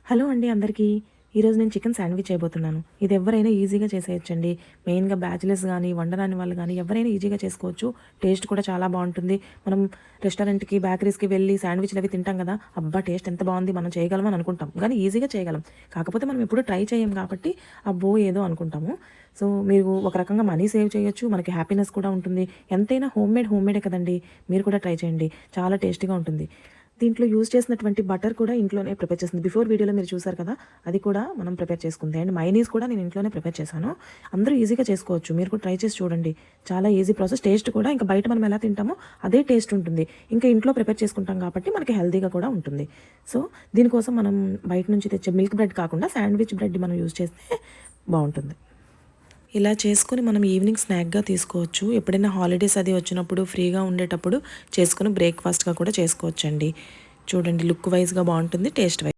Hello అండి అందరికీ. ఈరోజు నేను చికెన్ శాండ్విచ్ చేయబోతున్నాను. ఇది ఎవరైనా ఈజీగా చేసేయొచ్చండి. మెయిన్‌గా బ్యాచిలర్స్ గానీ, వండరాని వాళ్ళు గానీ ఎవరైనా ఈజీగా చేసుకోవచ్చు. టేస్ట్ కూడా చాలా బావుంటుంది. మనం రెస్టారెంట్‌కి, బేకరీస్‌కి వెళ్ళి శాండ్విచ్‌లవి తింటాం గదా! అబ్బా! టేస్ట్ ఎంత బావుంది, మనం చేయగలం అని అనుకుంటాం. కానీ ఈజీగా చేయగలం. కాకపోతే మనం ఎప్పుడు ట్రై చేయం కాబట్టి అబ్బో! ఏదో అనుకుంటాము. సో, మీరు ఒక రకంగా మనీ సేవ్ చేయొచ్చు. మనకి హ్యాపీనెస్ కూడా ఉంటుంది. ఎంతైనా హోమ్ మేడే కదండీ! మీరు కూడా ట్రై చేయండి. చాలా టేస్టీగా ఉంటుంది. దీంట్లో యూజ్ చేసినటువంటి బటర్ కూడా ఇంట్లోనే ప్రిపేర్ చేసింది. బిఫోర్ వీడియోలో మీరు చూసారు కదా! అది కూడా మనం ప్రిపేర్ చేసుకుంది. అండ్ మైనీస్ కూడా నేను ఇంట్లోనే ప్రిపేర్ చేశాను. అందరూ ఈజీగా చేసుకోవచ్చు. మీరు కూడా ట్రై చేసి చూడండి. చాలా ఈజీ ప్రాసెస్. టేస్ట్ కూడా ఇంకా బయట మనం ఎలా తింటామో అదే టేస్ట్ ఉంటుంది. ఇంకా ఇంట్లో ప్రిపేర్ చేసుకుంటాం కాబట్టి మనకి హెల్తీగా కూడా ఉంటుంది. సో, దీనికోసం మనం బయట నుంచి తెచ్చే మిల్క్ బ్రెడ్ కాకుండా శాండ్విచ్ బ్రెడ్ మనం యూజ్ చేస్తే బావుంటుంది. ఇలా చేసుకొని మనం ఈవినింగ్ స్నాక్గా తీసుకోవచ్చు. ఎప్పుడైనా హాలిడేస్ అది వచ్చినప్పుడు ఫ్రీగా ఉండేటప్పుడు చేసుకొని బ్రేక్ఫాస్ట్గా కూడా చేసుకోవచ్చండి. చూడండి లుక్ వైజ్గా బాగుంటుంది, టేస్ట్ వైజ్